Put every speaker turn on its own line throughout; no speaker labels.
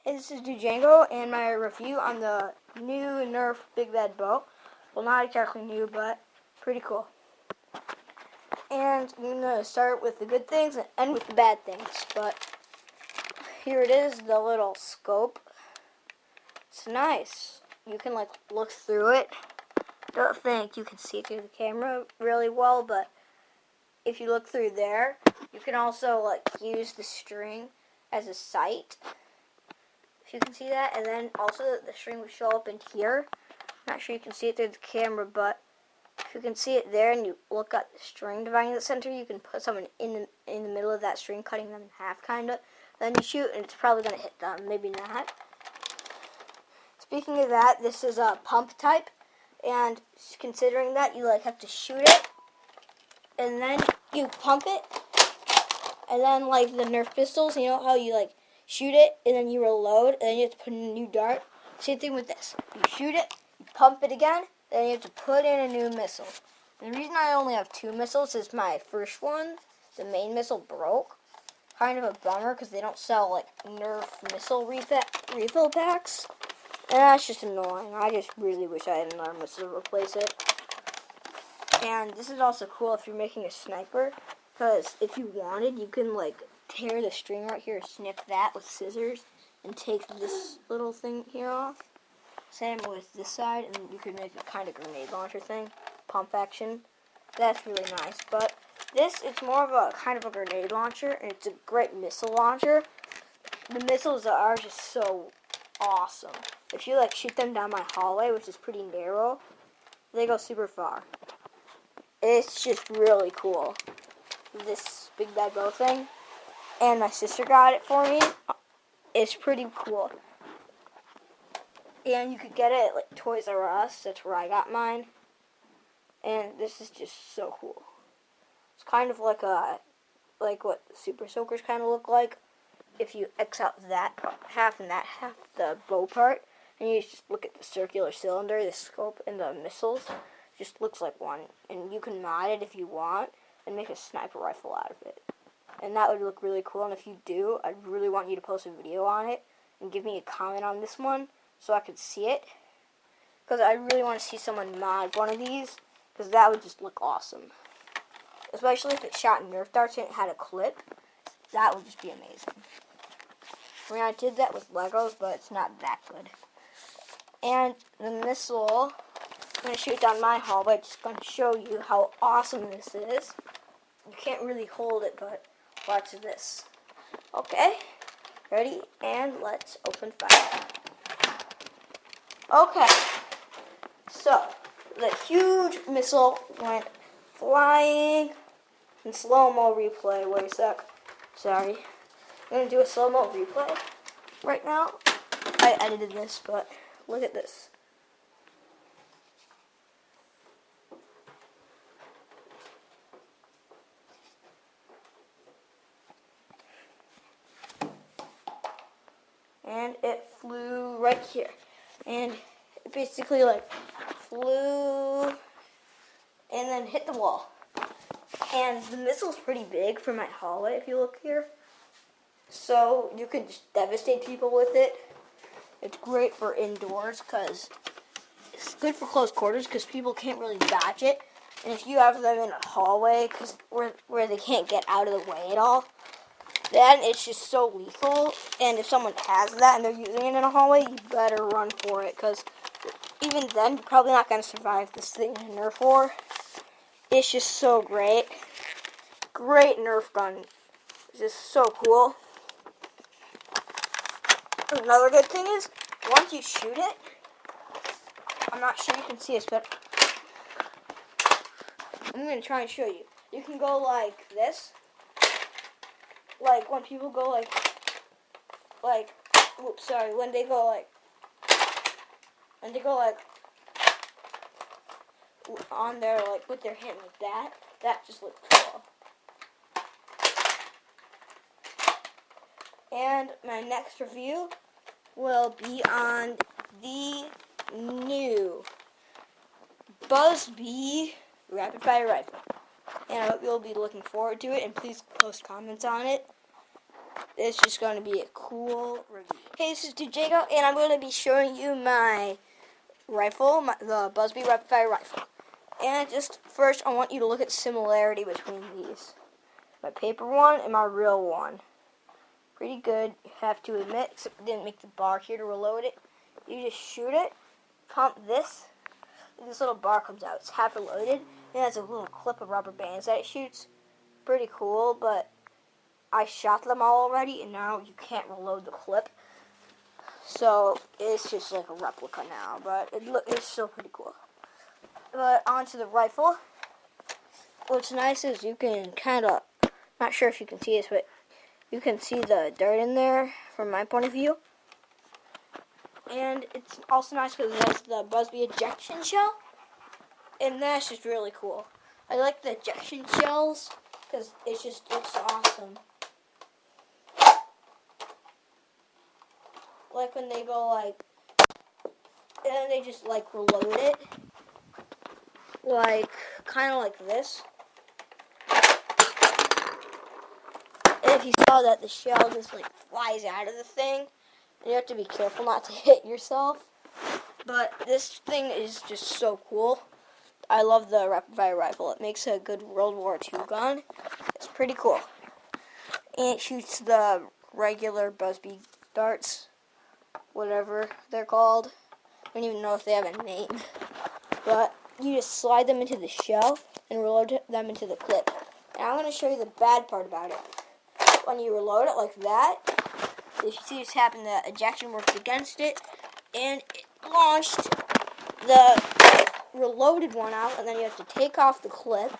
Hey, this is Django and my review on the new Nerf Big Bad Bow. Well, not exactly new, but pretty cool. And I'm going to start with the good things and end with the bad things. But here it is, the little scope. It's nice. You can look through it. Don't think you can see through the camera really well, but if you look through there, you can also use the string as a sight. If you can see that, and then also the string will show up in here. Not sure you can see it through the camera, but if you can see it there and you look at the string dividing the center, you can put someone in the middle of that string, cutting them in half, kind of. Then you shoot, and it's probably going to hit them, maybe not. Speaking of that, this is a pump type, and considering that, you have to shoot it, and then you pump it, and then the Nerf pistols, you know how you shoot it, and then you reload, and then you have to put in a new dart. Same thing with this. You shoot it, you pump it again, then you have to put in a new missile. And the reason I only have 2 missiles is my first one, the main missile, broke. Kind of a bummer, because they don't sell Nerf missile refill packs. And that's just annoying. I just really wish I had another missile to replace it. And this is also cool if you're making a sniper, because if you wanted, you can tear the string right here, snip that with scissors, and take this little thing here off. Same with this side, and you could make a kind of grenade launcher thing, pump action. That's really nice. But this, it's more of a kind of a grenade launcher, and it's a great missile launcher. The missiles are just so awesome. If you shoot them down my hallway, which is pretty narrow, they go super far. It's just really cool. This Big Bad Bow thing, and my sister got it for me. It's pretty cool. And you could get it at Toys R Us. That's where I got mine. And this is just so cool. It's kind of like what Super Soakers kind of look like. If you X out that half and that half, the bow part, and you just look at the circular cylinder, the scope, and the missiles, it just looks like one. And you can mod it if you want and make a sniper rifle out of it. And that would look really cool. And if you do, I'd really want you to post a video on it and give me a comment on this one so I could see it. Because I really want to see someone mod one of these, because that would just look awesome. Especially if it shot Nerf darts and it had a clip. That would just be amazing. I mean, I did that with Legos, but it's not that good. And the missile, I'm going to shoot down my hallway. Just going to show you how awesome this is. You can't really hold it, but watch this. Okay, ready? And let's open fire. Okay, so the huge missile went flying in slow-mo replay. Wait a sec. Sorry. I'm going to do a slow-mo replay right now. I edited this, but look at this. And it flew right here. And it basically flew and then hit the wall. And the missile's pretty big for my hallway if you look here. So you can just devastate people with it. It's great for indoors because it's good for close quarters because people can't really dodge it. And if you have them in a hallway where they can't get out of the way at all, then it's just so lethal. And if someone has that and they're using it in a hallway, you better run for it, because even then, you're probably not going to survive this thing in a Nerf war. It's just so great. Great Nerf gun. It's just so cool. Another good thing is, once you shoot it, I'm not sure you can see this, but I'm going to try and show you. You can go like this. When people go when they go on there, with their hand like that, that just looks cool. And my next review will be on the new Buzzbee rapid fire rifle. And I hope you'll be looking forward to it, and please post comments on it. it's just going to be a cool review. Hey, this is Jacob, and I'm going to be showing you my rifle, the Busby Rapid Fire rifle. And just first, I want you to look at the similarity between these. My paper one and my real one. Pretty good, you have to admit, except it didn't make the bar here to reload it. You just shoot it, pump this, and this little bar comes out. It's half reloaded, and it has a little clip of rubber bands that it shoots. Pretty cool, but I shot them all already, and now you can't reload the clip. So it's just like a replica now, but it's still pretty cool. But onto the rifle. What's nice is you can kind of, not sure if you can see this, but you can see the dirt in there from my point of view. And it's also nice because it has the Busby ejection shell, and that's just really cool. I like the ejection shells because it just looks awesome. Like when they go like, and then they just like reload it, like kind of like this. And if you saw that, the shell just like flies out of the thing, and you have to be careful not to hit yourself. But this thing is just so cool. I love the rapid fire rifle. It makes a good World War II gun. It's pretty cool. And it shoots the regular Busby darts, whatever they're called. I don't even know if they have a name. But you just slide them into the shell and reload them into the clip. And I'm going to show you the bad part about it. When you reload it like that, if you see what's happened, the ejection works against it, and it launched the reloaded one out, and then you have to take off the clip.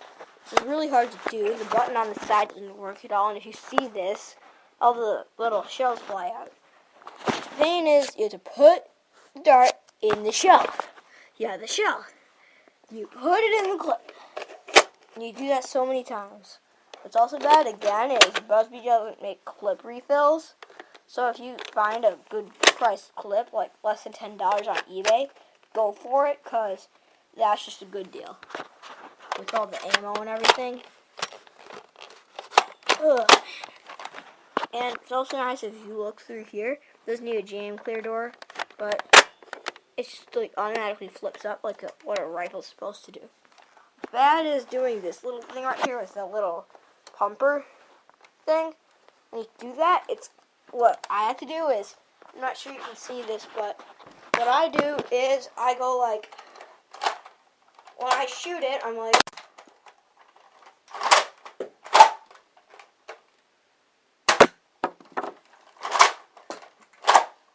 It's really hard to do. The button on the side doesn't work at all, and if you see this, all the little shells fly out. The thing is, you have to put the dart in the shell. Yeah, the shell. You put it in the clip. And you do that so many times. What's also bad, again, is Busby doesn't make clip refills. So if you find a good price clip, like less than $10 on eBay, go for it, because that's just a good deal. With all the ammo and everything. Ugh. And it's also nice if you look through here. It doesn't need a jam clear door, but it just like automatically flips up like what a rifle's supposed to do. Bad is doing this little thing right here with the little pumper thing. When you do that, it's what I have to do is, I'm not sure you can see this, but what I do is I go like, when I shoot it, I'm like,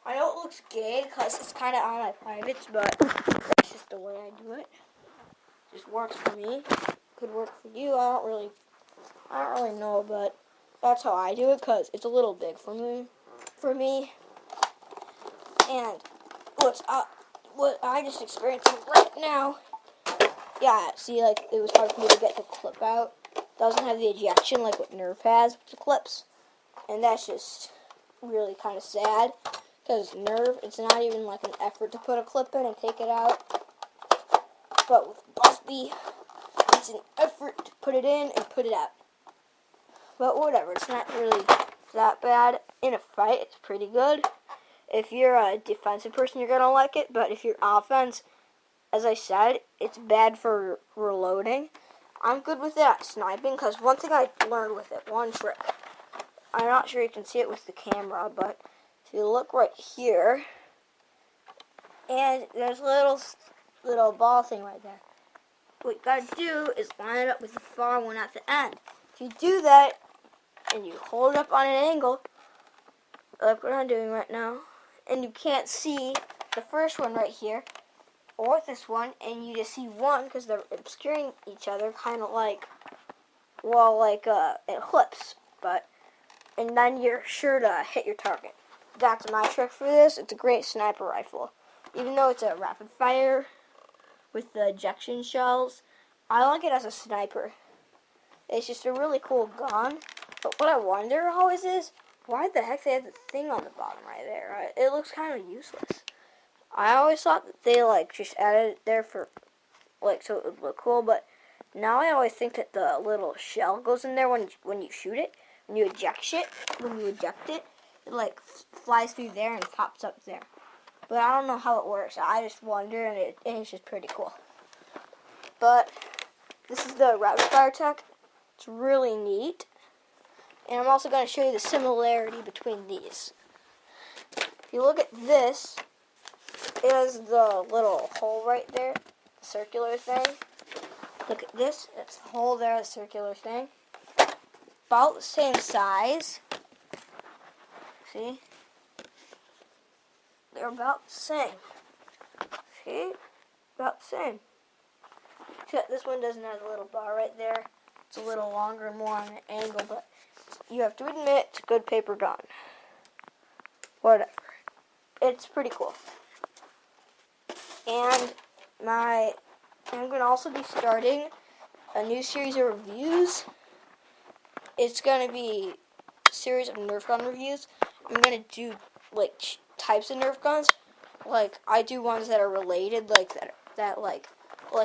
I know it looks gay because it's kind of on my privates, but that's just the way I do it. It just works for me. Could work for you. I don't really know, but that's how I do it because it's a little big for me. And what I just experienced right now. Yeah, see, like it was hard for me to get the clip out. Doesn't have the ejection like what Nerf has with the clips, and that's just really kind of sad. Because Nerf, it's not even like an effort to put a clip in and take it out. But with Busby, it's an effort to put it in and put it out. But whatever, it's not really that bad. In a fight, it's pretty good. If you're a defensive person, you're going to like it. But if you're offense, as I said, it's bad for reloading. I'm good with it at sniping, because one thing I learned with it, one trick. I'm not sure you can see it with the camera, but if you look right here, and there's a little ball thing right there. What you gotta do is line it up with the far one at the end. If you do that, and you hold it up on an angle, like what I'm doing right now, and you can't see the first one right here, or this one, and you just see one, because they're obscuring each other, kind of like, well, like eclipse, and then you're sure to hit your target. That's my trick for this. It's a great sniper rifle. Even though it's a rapid fire with the ejection shells, I like it as a sniper. It's just a really cool gun. But what I wonder always is, why the heck they have the thing on the bottom right there? Right? It looks kind of useless. I always thought that they like just added it there for like so it would look cool, but now I always think that the little shell goes in there when you shoot it. you eject it, it like flies through there and pops up there. But I don't know how it works. I just wonder, and it's just pretty cool. But this is the rapid fire tech. It's really neat. And I'm also going to show you the similarity between these. If you look at this, it has the little hole right there, the circular thing. Look at this, it's the hole there, the circular thing. About the same size. See? They're about the same. See? About the same. Except this one doesn't have a little bar right there. It's a little longer and more on an angle, but you have to admit it's a good paper gun. Whatever. It's pretty cool. And I'm going to also be starting a new series of reviews. It's going to be a series of Nerf gun reviews. I'm going to do like types of Nerf guns. Like I do ones that are related, like that like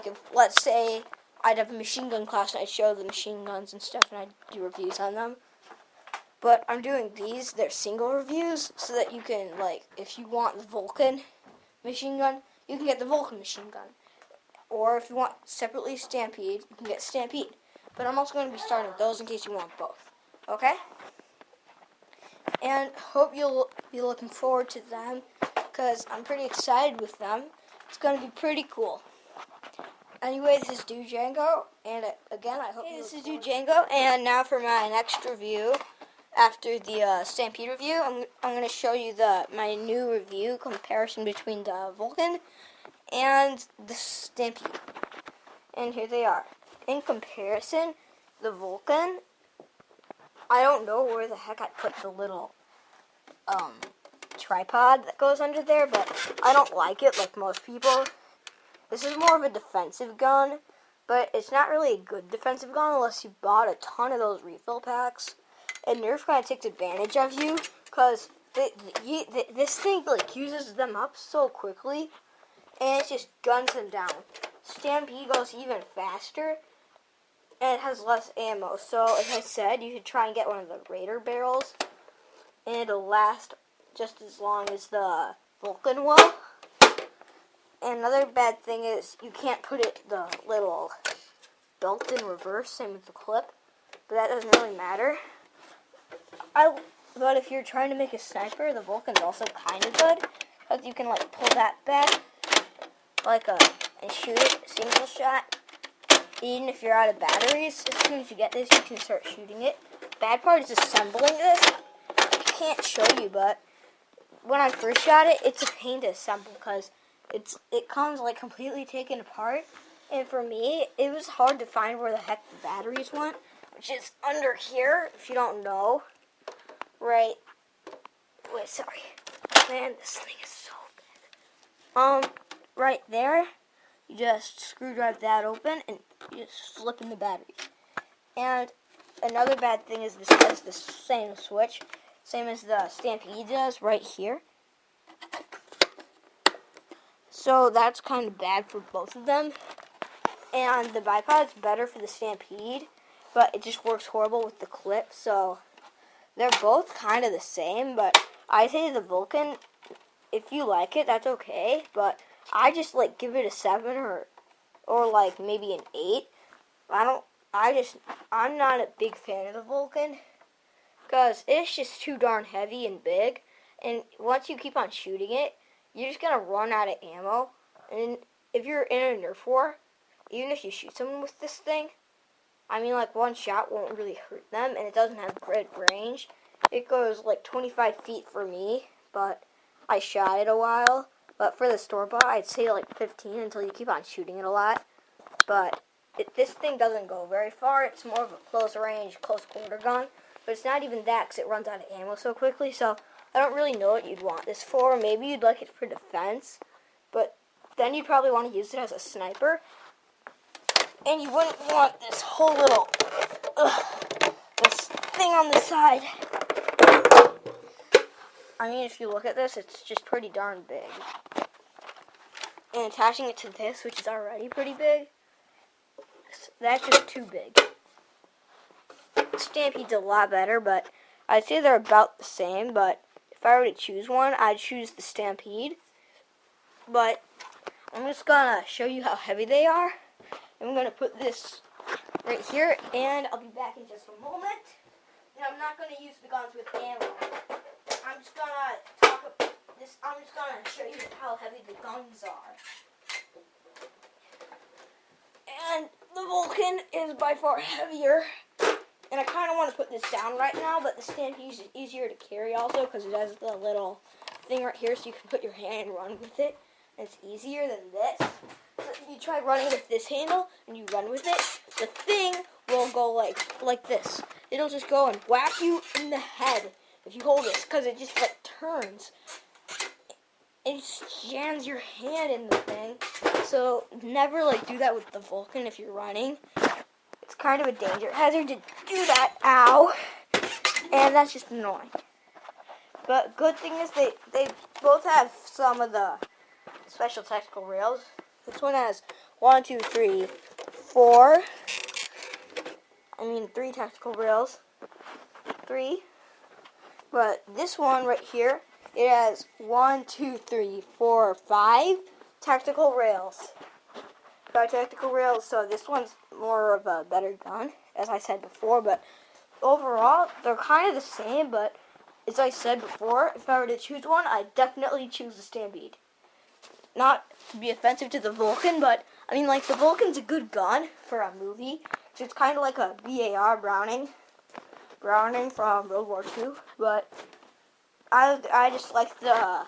if let's say I'd have a machine gun class and I'd show the machine guns and stuff and I'd do reviews on them. But I'm doing these, they're single reviews, so that you can, like, if you want the Vulcan machine gun, you can get the Vulcan machine gun. Or if you want separately Stampede, you can get Stampede. But I'm also going to be starting those in case you want both. Okay? And hope you'll be looking forward to them, because I'm pretty excited with them. It's going to be pretty cool. Anyway, this is Do Django, and again, I hope this is Do Django, and now for my next review. After the Stampede review, I'm going to show you my new review comparison between the Vulcan and the Stampede. And here they are. In comparison, the Vulcan, I don't know where the heck I put the little tripod that goes under there, but I don't like it like most people. This is more of a defensive gun, but it's not really a good defensive gun unless you bought a ton of those refill packs. And Nerf kind of takes advantage of you because this thing like uses them up so quickly, and it just guns them down. Stampede goes even faster, and it has less ammo. So, as I said, you should try and get one of the Raider barrels, and it'll last just as long as the Vulcan will. And another bad thing is you can't put the little belt in reverse, same with the clip, but that doesn't really matter. But if you're trying to make a sniper, the Vulcan's also kind of good, because you can like pull that back, and shoot it, single shot. Even if you're out of batteries, as soon as you get this, you can start shooting it. Bad part is assembling this. I can't show you, but when I first shot it, it's a pain to assemble because it comes like completely taken apart. And for me, it was hard to find where the heck the batteries went, which is under here, if you don't know. Right. Wait, sorry. Man, this thing is so big. Right there, you just screwdrive that open and you just slip in the batteries. And another bad thing is this has the same switch, same as the Stampede does right here. So that's kind of bad for both of them. And the bipod's better for the Stampede, but it just works horrible with the clip, so they're both kind of the same, but I say the Vulcan, if you like it, that's okay, but I just like give it a 7 or like maybe an 8. I'm not a big fan of the Vulcan, because it's just too darn heavy and big, and once you keep on shooting it, you're just going to run out of ammo, and if you're in a Nerf war, even if you shoot someone with this thing, I mean, like, one shot won't really hurt them, and it doesn't have great range. It goes, like, 25 feet for me, but I shot it a while. But for the store-bought, I'd say, like, 15 until you keep on shooting it a lot. But this thing doesn't go very far. It's more of a close-range, close-quarter gun. But it's not even that, because it runs out of ammo so quickly. So I don't really know what you'd want this for. Maybe you'd like it for defense. But then you'd probably want to use it as a sniper. And you wouldn't want this whole little, this thing on the side. I mean, if you look at this, it's just pretty darn big. And attaching it to this, which is already pretty big, that's just too big. Stampede's a lot better, but I'd say they're about the same. But if I were to choose one, I'd choose the Stampede. But I'm just gonna show you how heavy they are. I'm gonna put this right here, and I'll be back in just a moment. And I'm not gonna use the guns with ammo. I'm just gonna I'm just gonna show you how heavy the guns are. And the Vulcan is by far heavier. And I kind of want to put this down right now, but the Stampede is easier to carry also because it has the little thing right here, so you can put your hand and run with it. And it's easier than this. So if you try running with this handle and you run with it, the thing will go like this. It'll just go and whack you in the head if you hold this, because it just like turns. It just jams your hand in the thing. So never like do that with the Vulcan if you're running. It's kind of a danger hazard to do that. Ow. And that's just annoying. But good thing is they both have some of the special tactical rails. This one has 3 tactical rails. 3. But this one right here, it has 5 tactical rails. 5 tactical rails, so this one's more of a better gun, as I said before, but overall, they're kind of the same, but as I said before, if I were to choose one, I'd definitely choose the Stampede. Not to be offensive to the Vulcan, but, I mean, like, the Vulcan's a good gun for a movie, so it's kind of like a BAR Browning from World War II, but I just like the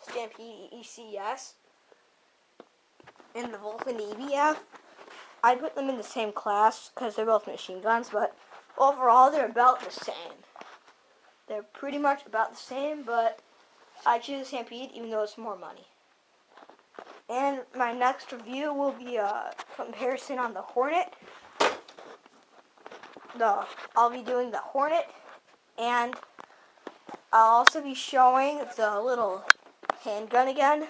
Stampede ECS and the Vulcan EBF. I'd put them in the same class because they're both machine guns, but overall they're about the same. They're pretty much about the same, but I choose the Stampede even though it's more money. And my next review will be a comparison on the Hornet. I'll be doing the Hornet, and I'll also be showing the little handgun again.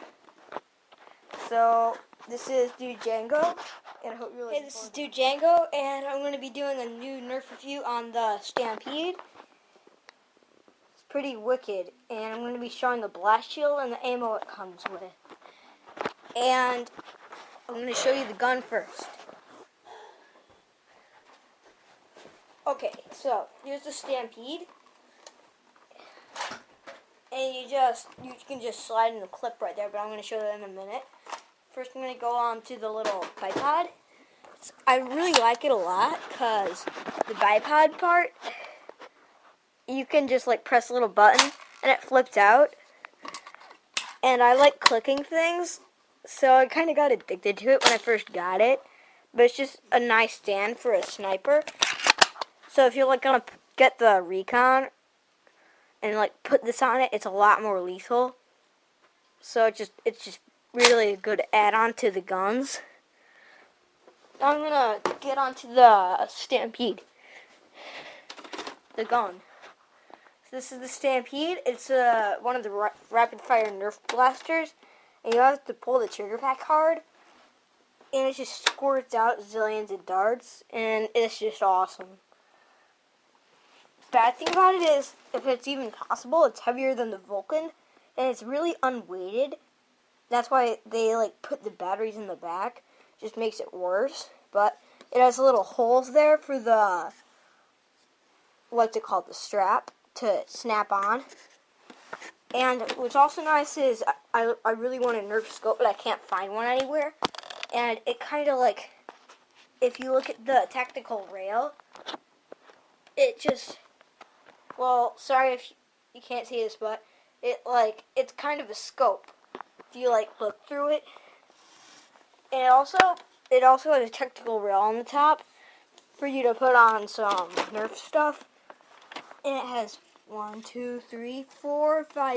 So this is Dude Django, and I hope you're Hey, this is Dude Django, and I'm going to be doing a new Nerf review on the Stampede. It's pretty wicked, and I'm going to be showing the blast shield and the ammo it comes with. And I'm going to show you the gun first. Okay, so here's the Stampede. And you can just slide in the clip right there, but I'm going to show that in a minute. First, I'm going to go on to the little bipod. I really like it a lot because the bipod part, you can just like press a little button and it flips out. And I like clicking things, so I kind of got addicted to it when I first got it. But it's just a nice stand for a sniper. So if you're like going to get the recon and like put this on it, it's a lot more lethal. So it's just really a good add-on to the guns. Now I'm gonna get onto the Stampede, the gun. So this is the Stampede. It's one of the rapid-fire Nerf blasters, and you have to pull the trigger back hard, and it just squirts out zillions of darts, and it's just awesome. Bad thing about it is, if it's even possible, it's heavier than the Vulcan, and it's really unweighted. That's why they like put the batteries in the back. Just makes it worse. But it has little holes there for the the strap to snap on. And what's also nice is I really want a Nerf scope, but I can't find one anywhere. And it kind of like, if you look at the tactical rail, it just, well, sorry if you can't see this, but it's kind of a scope. If you like look through it, and it also has a tactical rail on the top for you to put on some Nerf stuff. And it has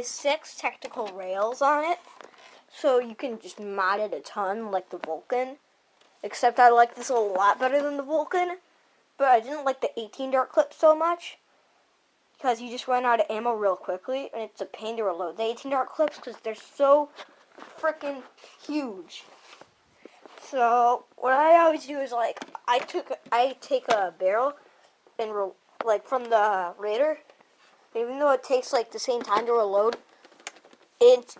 6 tactical rails on it, so you can just mod it a ton like the Vulcan. Except I like this a lot better than the Vulcan, but I didn't like the 18 dart clip so much because you just run out of ammo real quickly, and it's a pain to reload the 18 dart clips because they're so freaking huge. So what I always do is like I take a barrel and like from the Raider. Even though it takes like the same time to reload, it's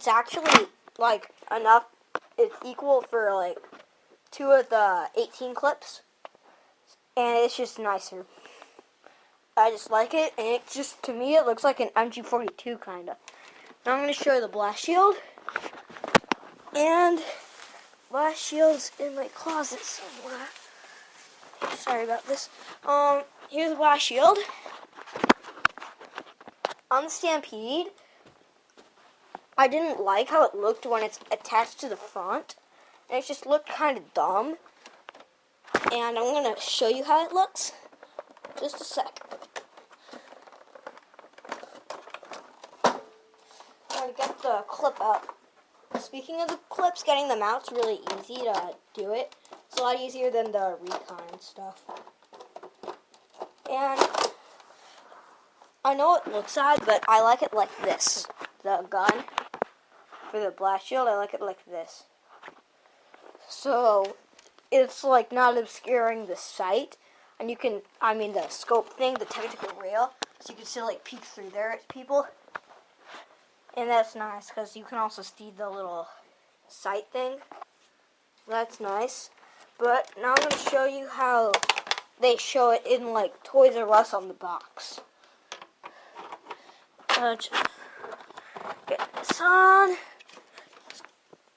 actually like enough. It's equal for like 2 of the 18 clips, and it's just nicer. I just like it, and it just, to me, it looks like an MG42 kind of. Now I'm going to show you the blast shield, and blast shield's in my closet somewhere. Sorry about this. Here's the blast shield. On the Stampede, I didn't like how it looked when it's attached to the front, and it just looked kind of dumb. And I'm going to show you how it looks. Just a sec. I'm going to get the clip out. Speaking of the clips, getting them out's really easy to do it. It's a lot easier than the recon stuff. And I know it looks odd, but I like it like this. The gun for the blast shield, I like it like this. So it's like not obscuring the sight, and you can, the scope thing, the tactical rail, so you can still like peek through there at people. And that's nice, because you can also see the little sight thing. That's nice. But now I'm going to show you how they show it in like Toys R Us on the box. Get this on.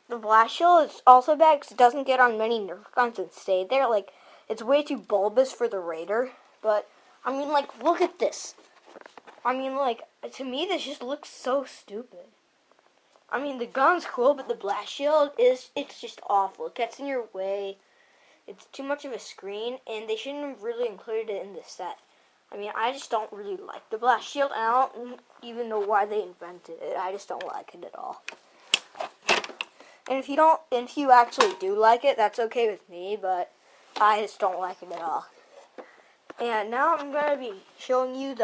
The blast shield is also bad because it doesn't get on many Nerf guns and stay there. Like, it's way too bulbous for the Raider. But, like, look at this. To me, this just looks so stupid. The gun's cool, but the blast shield it's just awful. It gets in your way. It's too much of a screen, and they shouldn't have really included it in the set. I just don't really like the blast shield, and I don't even know why they invented it. I just don't like it at all. And if you actually do like it, that's okay with me, but I just don't like it at all. And now I'm going to be showing you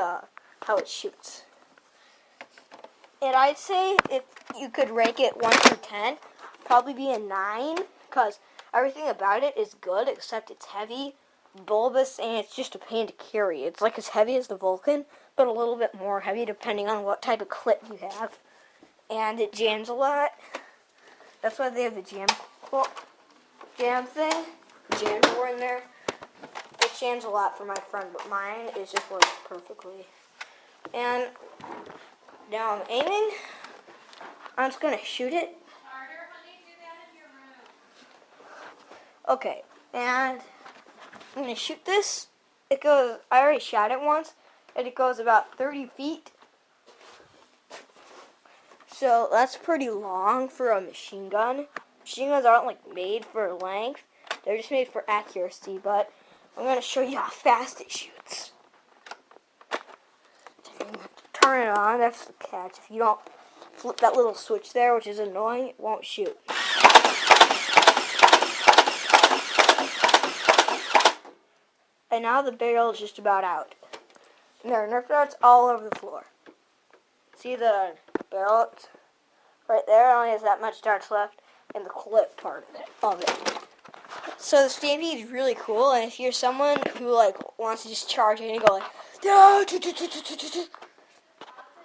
how it shoots. And I'd say if you could rank it 1 through 10, probably be a 9, because everything about it is good, except it's heavy, bulbous, and it's just a pain to carry. It's like as heavy as the Vulcan, but a little bit more heavy depending on what type of clip you have. And it jams a lot. That's why they have the jam thing, jam door in there. It jams a lot for my friend, but mine is just works perfectly. And now I'm aiming. I'm just gonna shoot it. Okay, and I'm gonna shoot this. It goes. I already shot it once, and it goes about 30 feet. So that's pretty long for a machine gun. Machine guns aren't like made for length. They're just made for accuracy, but I'm going to show you how fast it shoots. Turn it on, that's the catch. If you don't flip that little switch there, which is annoying, it won't shoot. And now the barrel is just about out. And there are Nerf darts all over the floor. See the barrel right there? It only has that much darts left, and the clip part of it. So the Stampede is really cool, and if you're someone who like wants to just charge it and go like,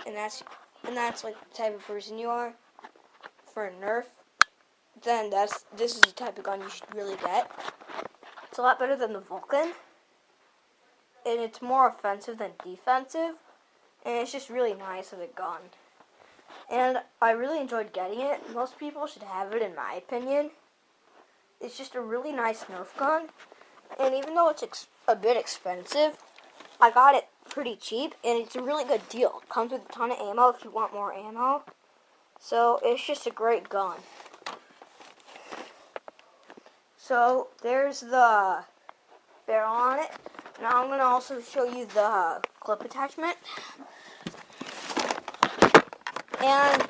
and that's like the type of person you are for a Nerf, then this is the type of gun you should really get. It's a lot better than the Vulcan, and it's more offensive than defensive. And it's just really nice as a gun. And I really enjoyed getting it. Most people should have it, in my opinion. It's just a really nice Nerf gun. And even though it's a bit expensive, I got it pretty cheap. And it's a really good deal. It comes with a ton of ammo if you want more ammo. So it's just a great gun. So there's the barrel on it. Now I'm going to also show you the clip attachment. And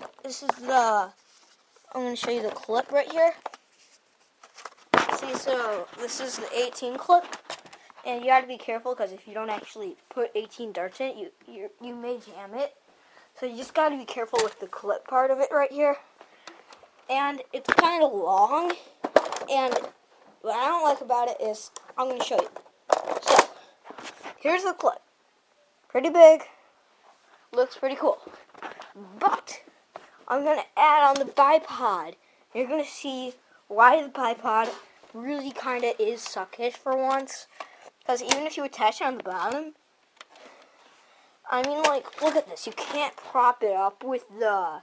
I'm going to show you the clip right here. See, so this is the 18 clip. And you got to be careful because if you don't actually put 18 darts in it, you may jam it. So you just got to be careful with the clip part of it right here. And it's kind of long. And what I don't like about it is, I'm going to show you. So, here's the clip. pretty big. Looks pretty cool. But I'm going to add on the bipod. You're going to see why the bipod really kind of is suckish for once. Because even if you attach it on the bottom, I mean, like, look at this. You can't prop it up with the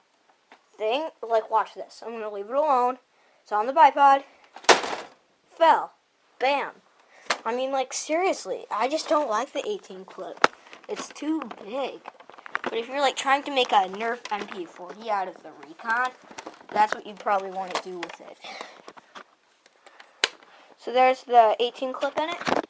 thing. Like, watch this. I'm going to leave it alone. It's on the bipod. Fell. Bam. I mean, like, seriously. I just don't like the 18 clip. It's too big. But if you're, like, trying to make a Nerf MP40 out of the Recon, that's what you'd probably want to do with it. So there's the 18 clip in it.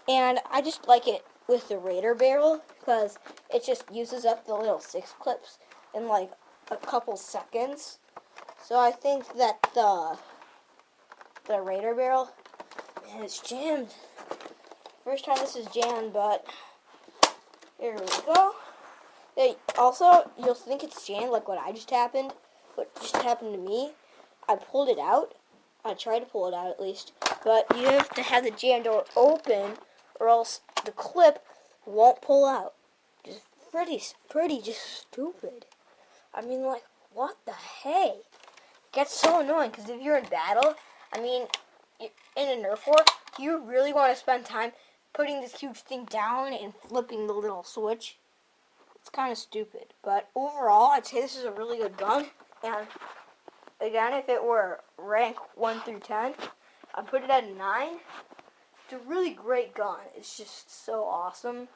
And I just like it with the Raider barrel because it just uses up the little 6 clips in, like, a couple seconds. So I think that the Raider barrel, man, it's jammed. First time this is jammed, but here we go. Hey, also, you'll think it's jammed, like what just happened to me. I pulled it out. I tried to pull it out at least. But you have to have the jam door open, or else the clip won't pull out. Just pretty just stupid. I mean, like, what the hey? It gets so annoying, because if you're in battle, I mean, in a Nerf war, you really want to spend time putting this huge thing down and flipping the little switch. It's kind of stupid, but overall, I'd say this is a really good gun. And again, if it were rank 1 through 10, I'd put it at a 9. It's a really great gun. It's just so awesome.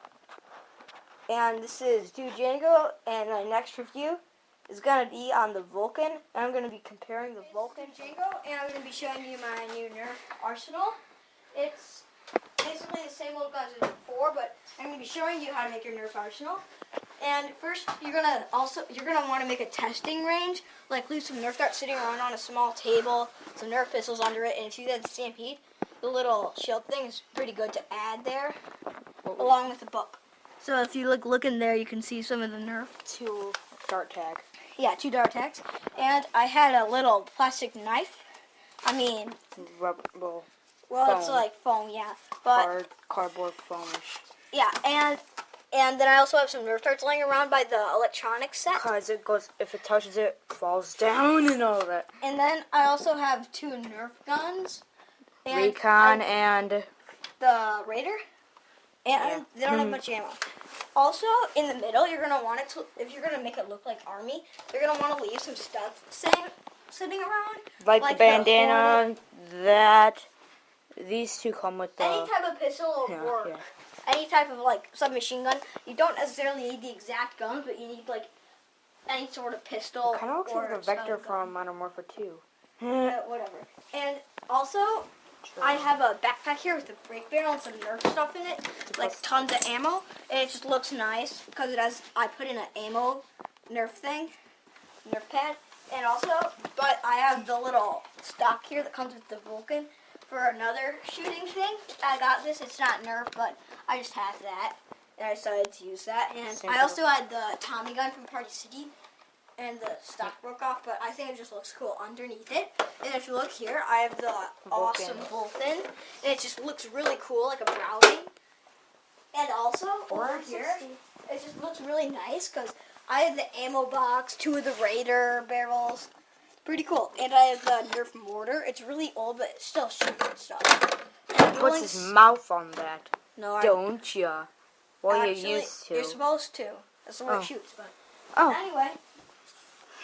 And this is Dude Django, and my next review is going to be on the Vulcan. And I'm going to be comparing the Vulcan Django, and I'm going to be showing you my new Nerf arsenal. It's basically the same old guns as before, but I'm going to be showing you how to make your Nerf arsenal. And first, you're gonna want to make a testing range, like leave some Nerf darts sitting around on a small table, some Nerf pistols under it, and if you get the Stampede, the little shield thing is pretty good to add there, along with the book. So if you look in there, you can see some of the Nerf.
2 dart tag.
Yeah, 2 dart tags. And I had a little plastic knife. I mean,
Rubber,
well,
foam.
It's like foam, yeah, but
cardboard foamish.
Yeah, and then I also have some Nerf darts laying around by the electronics set.
Because it goes, if it touches it, falls down and all that.
And then I also have 2 Nerf guns. And
Recon and
the Raider. And they don't have much ammo. Also, in the middle, you're going to want it to, if you're going to make it look like Army, you're going to want to leave some stuff sitting around.
Like the bandana, these 2 come with the...
Any type of pistol or any type of, like, submachine gun. You don't necessarily need the exact gun, but you need, like, any sort of pistol.
It kind of looks like the Vector from Modern Warfare 2.
Whatever. And also, I have a backpack here with a brake barrel and some Nerf stuff in it, like tons of ammo, and it just looks nice because it has. I put in an ammo Nerf thing, Nerf pad, and also, but I have the little stock here that comes with the Vulcan for another shooting thing. I got this. It's not Nerf, but I just have that, and I decided to use that. And I also had the Tommy gun from Party City. And the stock broke off, but I think it just looks cool underneath it. And if you look here, I have the awesome Vulcan. And it just looks really cool, like a Browning. And also, over here, it just looks really nice, because I have the ammo box, 2 of the Raider barrels. Pretty cool. And I have the Nerf mortar. It's really old, but it still shoots and stuff. And
puts his mouth on that.
No,
don't ya? Well,
actually,
you used to.
You're supposed to. That's the way it shoots, but... Anyway...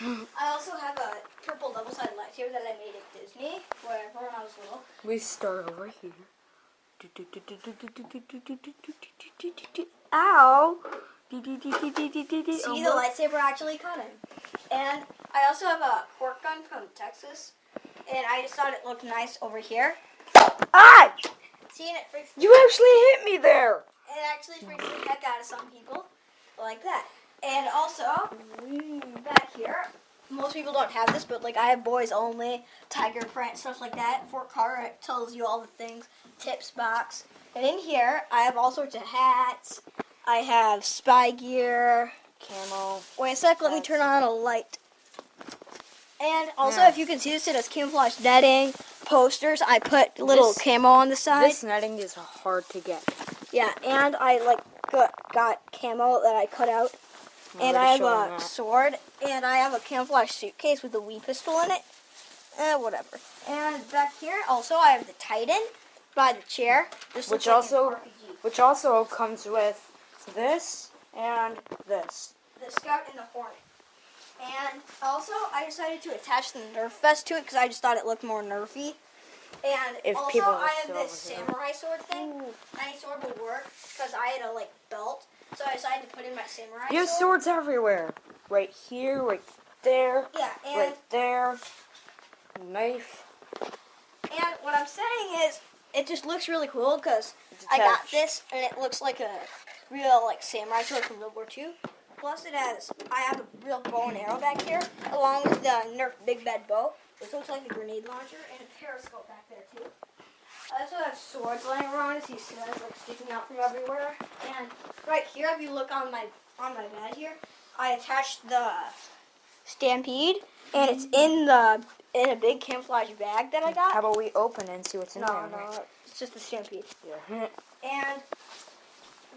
I also have a triple double-sided lightsaber that I made at Disney, wherever when I was little.
We start over here. Ow!
See, the lightsaber actually cut him. And I also have a cork gun from Texas, and I just thought it looked nice over here.
Ah!
See, and it freaks
You actually hit me there!
It actually freaks the heck out of some people, like that. And also, back here, most people don't have this, but like I have boys only, tiger print, stuff like that. Fort Carter, it tells you all the things, tips box. And in here, I have all sorts of hats. I have spy gear.
Camo.
Wait a sec, let me turn on a light. And also, if you can see this, it has camouflage netting, posters. I put little camo on the side.
This netting is hard to get.
Yeah, and I got camo that I cut out. And I have a sword, and I have a camouflage suitcase with a Wii pistol in it. Whatever. And back here, also, I have the Titan by the chair.
Which also comes with this and this.
The Scout and the Hornet. And also, I decided to attach the Nerf vest to it because I just thought it looked more nerfy. And I have this samurai sword thing. Any sword will work because I had a belt. So I decided to put in my samurai sword.
You have swords everywhere. Right here, right there.
Yeah, and
right there. Knife.
And what I'm saying is, it just looks really cool because I got this and it looks like a real samurai sword from World War II. Plus I have a real bow and arrow back here, along with the Nerf Big Bad Bow, which looks like a grenade launcher, and a periscope back there too. I also have swords laying around, as he says, sticking out from everywhere. And right here, if you look on my bed here, I attached the Stampede, and it's in a big camouflage bag that I got.
How about we open it and see what's in there?
No, it's just the Stampede.
Yeah.
And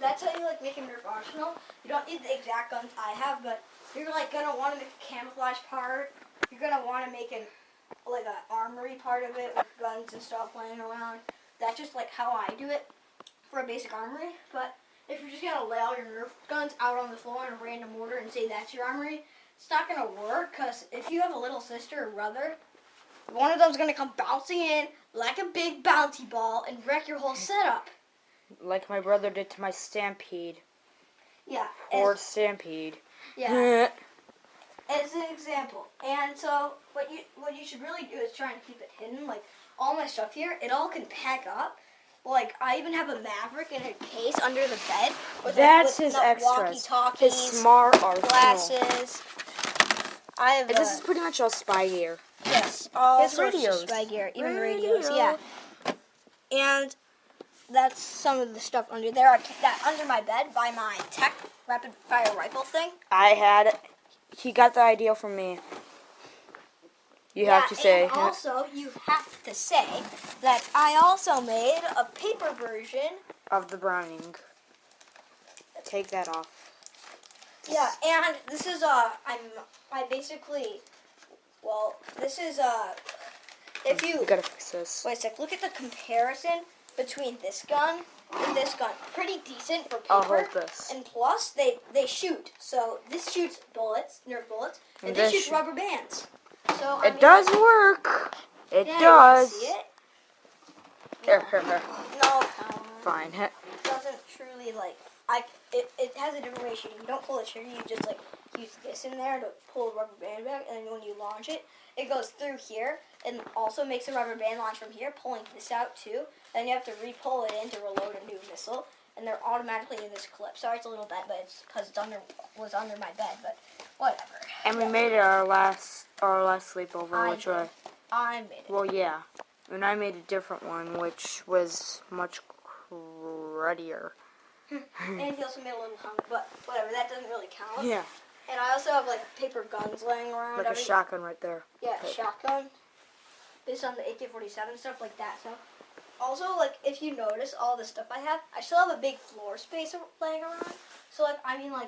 that's how you make a Nerf arsenal. You don't need the exact guns I have, but you're gonna want to make a camouflage part. You're gonna want to make an armory part of it with guns and stuff laying around. That's just how I do it for a basic armory. But if you're just gonna lay all your Nerf guns out on the floor in a random order and say that's your armory, it's not gonna work. Because if you have a little sister or brother, one of them's gonna come bouncing in like a big bouncy ball and wreck your whole setup.
Like my brother did to my Stampede.
Yeah.
Or Stampede.
Yeah. As an example. And so what you should really do is try and keep it hidden. All my stuff here, it all can pack up. I even have a Maverick in a case under the bed.
That's his extras. His smart arsenal.
Glasses.
This is pretty much all spy gear.
Yes. All
his
sorts
radios.
of spy gear. Even radios, yeah. And that's some of the stuff under there. I keep that under my bed by my tech rapid fire rifle thing.
He got the idea from me. You have to say.
And also, you have to say that I also made a paper version
of the Browning. Take that off.
Yeah, and this is if you
We gotta fix this.
wait a sec, look at the comparison between this gun and this gun. Pretty decent for paper.
I'll hold this.
And plus, they shoot. So this shoots bullets, Nerf bullets, and this shoots rubber bands. So
it does work. It does.
See it?
Here.
No.
Fine.
It doesn't truly it has a different ratio. You don't pull the trigger. You just use this in there to pull the rubber band back, and then when you launch it, it goes through here and also makes a rubber band launch from here, pulling this out too. Then you have to re-pull it in to reload a new missile, and they're automatically in this clip. Sorry, it's a little bad, but it's because it was under my bed. But whatever.
And we made it our last sleepover,
I made it.
Well, yeah, and I made a different one, which was much cruddier.
And he also made a little hunk, but whatever, that doesn't really count.
Yeah.
And I also have paper guns laying around.
Like a shotgun right there.
Yeah, shotgun. Based on the AK-47 stuff like that. So, also if you notice all the stuff I still have a big floor space laying around. So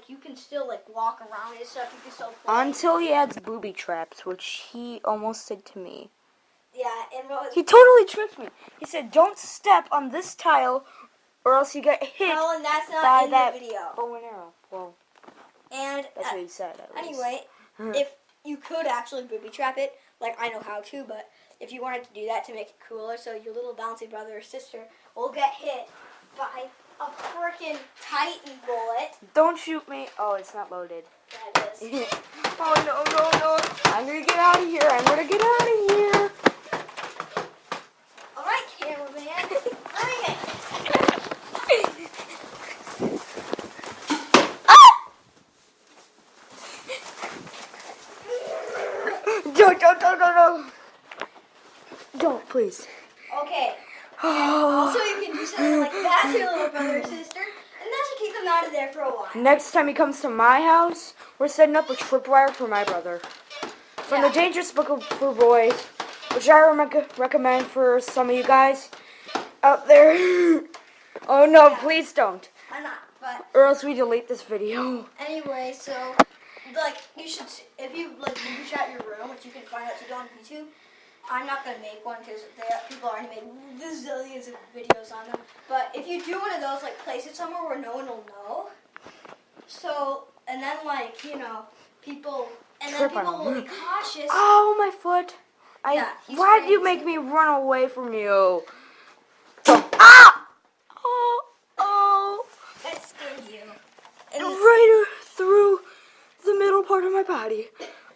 you can still walk around and stuff. You can still play.
Until he adds booby traps, which he almost did to me.
Yeah, and
he totally tricked me. He said, "Don't step on this tile, or else you get hit."
No, and that's not
by
in
that
the video.
bow and arrow. Well,
and
that's what he said. At least.
Anyway, if you could actually booby trap it, I know how to, but if you wanted to do that to make it cooler, so your little bouncy brother or sister will get hit by a freaking Titan bullet.
Don't shoot me. Oh, it's not loaded.
Yeah, it is.
Oh, no. I'm going to get out of here.
All right, cameraman. Bring it.
Don't. Don't, please.
Okay. And also, you can do something like that to your little brother or sister, and that should keep them out of there for a while.
Next time he comes to my house, we're setting up a tripwire for my brother. From the Dangerous Book for Boys, which I recommend for some of you guys out there. Oh no, please don't.
I'm not, but
Or else we delete this video.
Anyway, so like you should, if you like movie chat your room, which you can find out to do on YouTube. I'm not gonna make one because people already made zillions of videos on them. But if you do one of those, like place it somewhere where no one will know. So and then like people will be cautious.
Oh, my foot! Why did you make me run away from you? Ah! Oh!
That scared you.
Right through the middle part of my body.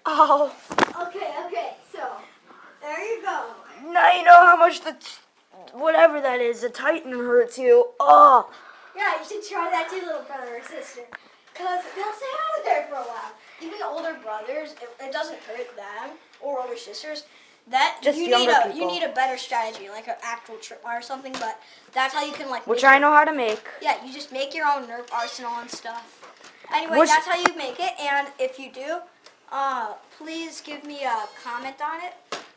Oh.
Okay. So there you go.
Now you know how much whatever that is, the Titan hurts you. Oh.
Yeah, you should try that too, little brother or sister. Because they'll stay out of there for a while. Even older brothers, it doesn't hurt them, or older sisters. You need a better strategy, like an actual tripwire or something, but that's how you can
Which I know how to make.
Yeah, you just make your own Nerf arsenal and stuff. Anyway, that's how you make it, and if you do, please give me a comment on it,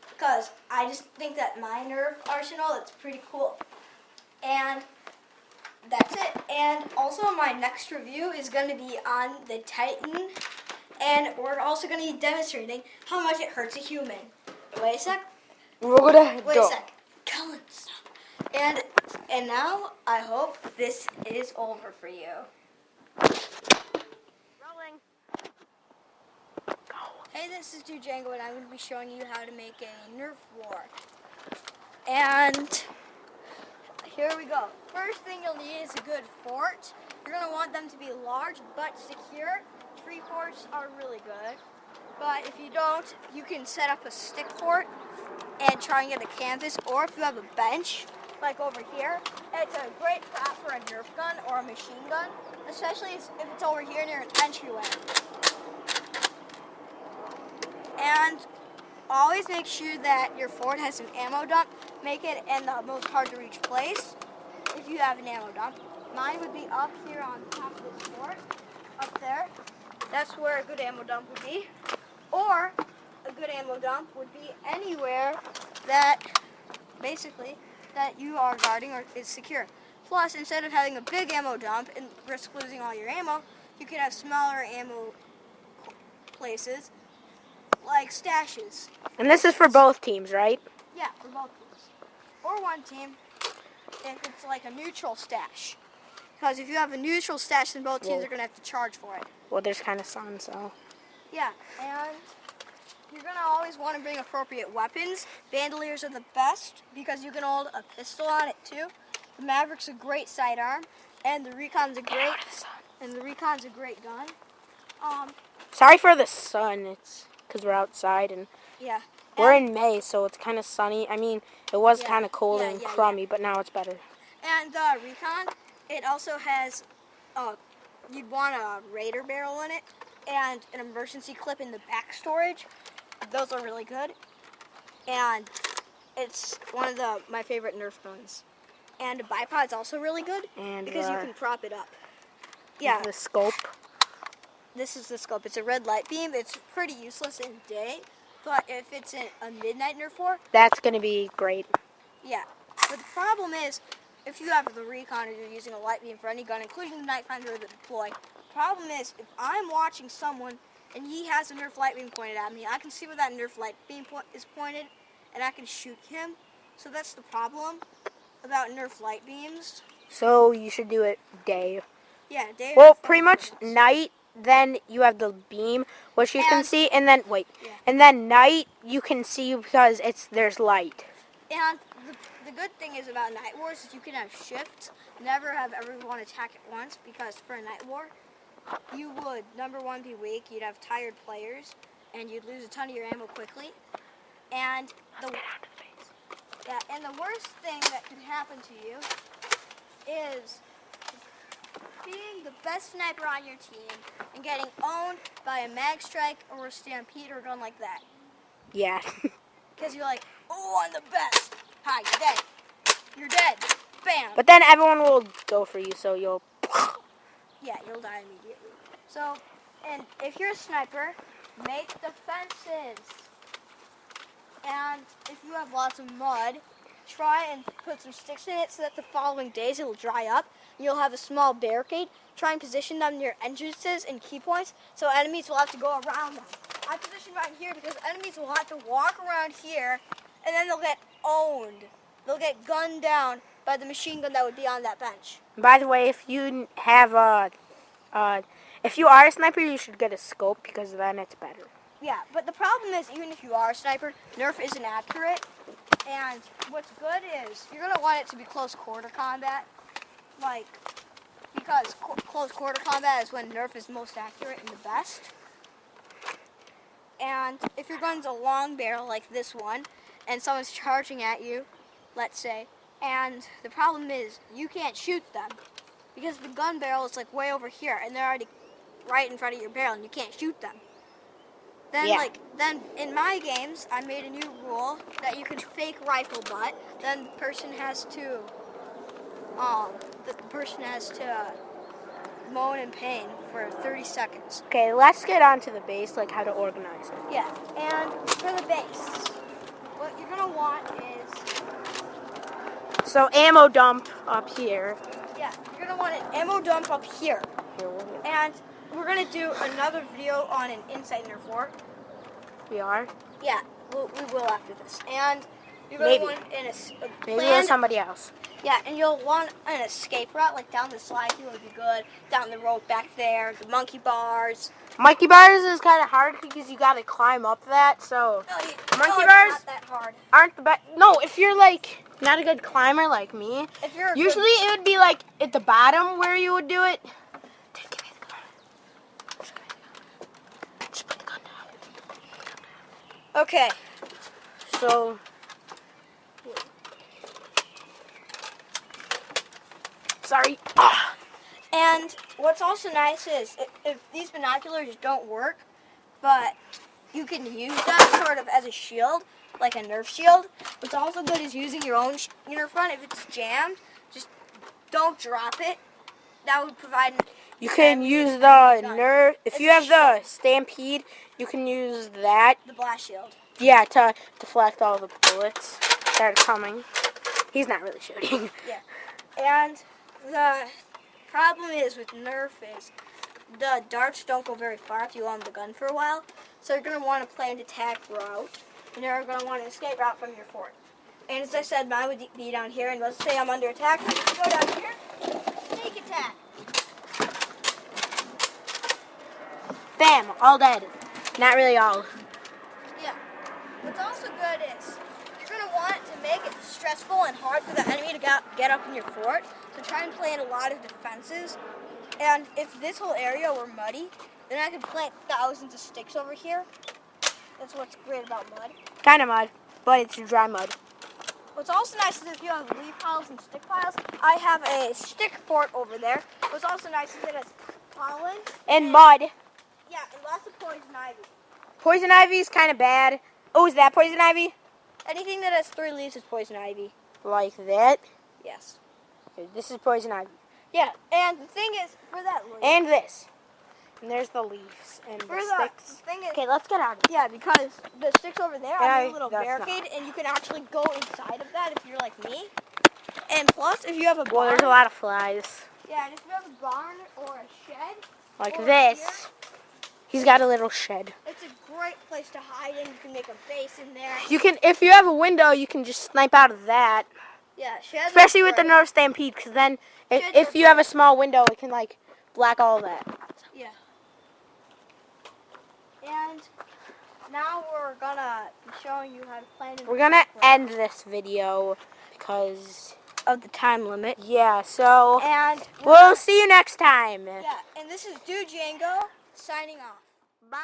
because I just think that my Nerf arsenal, it's pretty cool. And that's it. And also my next review is going to be on the Titan, and we're also going to be demonstrating how much it hurts a human. Wait a sec.
Wait
a sec. Cullen, stop. And now I hope this is over for you.
Rolling.
Hey, this is Django, and I'm going to be showing you how to make a Nerf war. And here we go. First thing you'll need is a good fort. You're going to want them to be large but secure. Tree forts are really good. But if you don't, you can set up a stick fort and try and get a canvas. Or if you have a bench, like over here, it's a great prop for a Nerf gun or a machine gun. Especially if it's over here near an entryway. And always make sure that your fort has an ammo dump. Make it in the most hard to reach place if you have an ammo dump. Mine would be up here on top of this fort, up there. That's where a good ammo dump would be. Or a good ammo dump would be anywhere that basically that you are guarding or is secure. Plus, instead of having a big ammo dump and risk losing all your ammo, you can have smaller ammo places like stashes.
And this is for both teams, right?
Yeah, for both teams. Or one team if it's like a neutral stash. Because if you have a neutral stash, then both teams are going to have to charge for it.
Well, there's kind of sun, so.
Yeah, and you're going to always want to bring appropriate weapons. Bandoliers are the best because you can hold a pistol on it too. The Maverick's a great sidearm, and the Recon's a great gun.
Sorry for the sun. It's because we're outside and
yeah.
We're in May, so it's kind of sunny. I mean, it was kind of cold and crummy, but now it's better.
And the Recon, it also has, you'd want a Raider barrel in it and an emergency clip in the back storage. Those are really good. And it's one of my favorite Nerf guns. And a bipod's also really good because you can prop it up. Yeah.
The scope.
This is the scope. It's a red light beam. It's pretty useless in day, but if it's a midnight Nerf war,
that's going to be great.
Yeah. But the problem is, if you have the Recon or you're using a light beam for any gun, including the Night Finder or the Deploy, the problem is, if I'm watching someone and he has a Nerf light beam pointed at me, I can see where that Nerf light beam is pointed, and I can shoot him. So that's the problem about Nerf light beams.
So you should do it day.
Yeah, day.
Well, pretty much night, then you have the beam, which you can see, and then, and then night you can see because there's light.
And the good thing is about Night Wars is you can have shifts, never have everyone attack at once, because for a Night War, you would, number one, be weak, you'd have tired players, and you'd lose a ton of your ammo quickly. And the worst thing that could happen to you is being the best sniper on your team and getting owned by a mag strike or a stampede or a gun like that.
Yeah.
Because you're like, oh, I'm the best. Hi, you're dead. You're dead. Bam.
But then everyone will go for you, so you'll...
Yeah, you'll die immediately. So, and if you're a sniper, make defenses. And if you have lots of mud, try and put some sticks in it so that the following days it will dry up. and you'll have a small barricade. Try and position them near entrances and key points, so enemies will have to go around them. I position mine here because enemies will have to walk around here, and then they'll get owned. They'll get gunned down by the machine gun that would be on that bench.
By the way, if you have if you are a sniper, you should get a scope because then it's better.
Yeah, but the problem is, even if you are a sniper, Nerf isn't accurate. And what's good is, you're going to want it to be close quarter combat. Because close quarter combat is when Nerf is most accurate and the best. And if your gun's a long barrel like this one, and someone's charging at you, let's say, and the problem is, you can't shoot them. Because the gun barrel is like way over here, and they're already right in front of your barrel, and you can't shoot them. Then in my games, I made a new rule that you can fake rifle butt. Then the person has to, moan in pain for 30 seconds.
Okay, let's get on to the base, like how to organize it.
Yeah, and for the base, what you're gonna want is,
So ammo dump up here.
yeah, you're gonna want an ammo dump up here. And we're gonna do another video on an inside Nerf war.
We are?
Yeah, we will after this. And you're gonna
Maybe.
want
Maybe with somebody else.
Yeah, and you'll want an escape route, like down the slide here would be good, down the road back there, the monkey bars.
Monkey bars is kind of hard because you got to climb up that, so monkey bars
not that hard.
aren't the best. No, if you're like not a good climber like me,
If you're
usually it would be like at the bottom where you would do it. Dude, give me the gun. Just put the gun down.
Okay.
So, sorry.
And what's also nice is, if these binoculars don't work, but you can use them sort of as a shield, like a Nerf shield. What's also good is using your own Nerf gun. If it's jammed, just don't drop it. That would provide...
You can use the Nerf. If you have the Stampede, you can use that.
The blast shield.
Yeah, to deflect all the bullets that are coming. He's not really shooting.
Yeah. And the problem is with Nerf is the darts don't go very far if you own the gun for a while. So you're going to want to play an attack route. And you're going to want an escape route from your fort. And as I said, mine would be down here. And let's say I'm under attack. I just go down here. Sneak attack.
Bam, all dead. Not really all.
Yeah. What's also good is you're going to want to make it stressful and hard for the enemy to get up in your fort. So try and plant a lot of defenses. And if this whole area were muddy, then I could plant thousands of sticks over here. That's what's great about mud.
Kind of mud, but it's dry mud.
What's also nice is if you have leaf piles and stick piles, I have a stick fort over there. What's also nice is it has pollen.
And mud.
Yeah, and lots of poison ivy.
Poison ivy is kind of bad. Oh, is that poison ivy?
Anything that has 3 leaves is poison ivy.
Like that?
Yes.
Okay, this is poison ivy.
Yeah, and the thing is, for that leaf.
And this. And there's the leaves and the sticks.
The thing is,
Okay, let's get out of here.
yeah, because the sticks over there
Yeah,
have a little
that's
barricade, and you can actually go inside of that if you're like me. And plus, if you have a barn.
Well, there's a lot of flies.
Yeah, and if you have a barn or a shed.
Like
or
this.
here,
He's got a little shed.
it's a great place to hide in. You can make a base in there.
You can, if you have a window, you can just snipe out of that.
Yeah, sheds.
Especially with the Nerf Stampede, because then
Sheds
if
are
you have a small window, it can like block all that.
Yeah. And now we're gonna be showing you how to plan.
We're gonna end this video because
of the time limit.
yeah. So
And
we'll see you next time.
yeah, and this is Dude Django signing off.
Bye.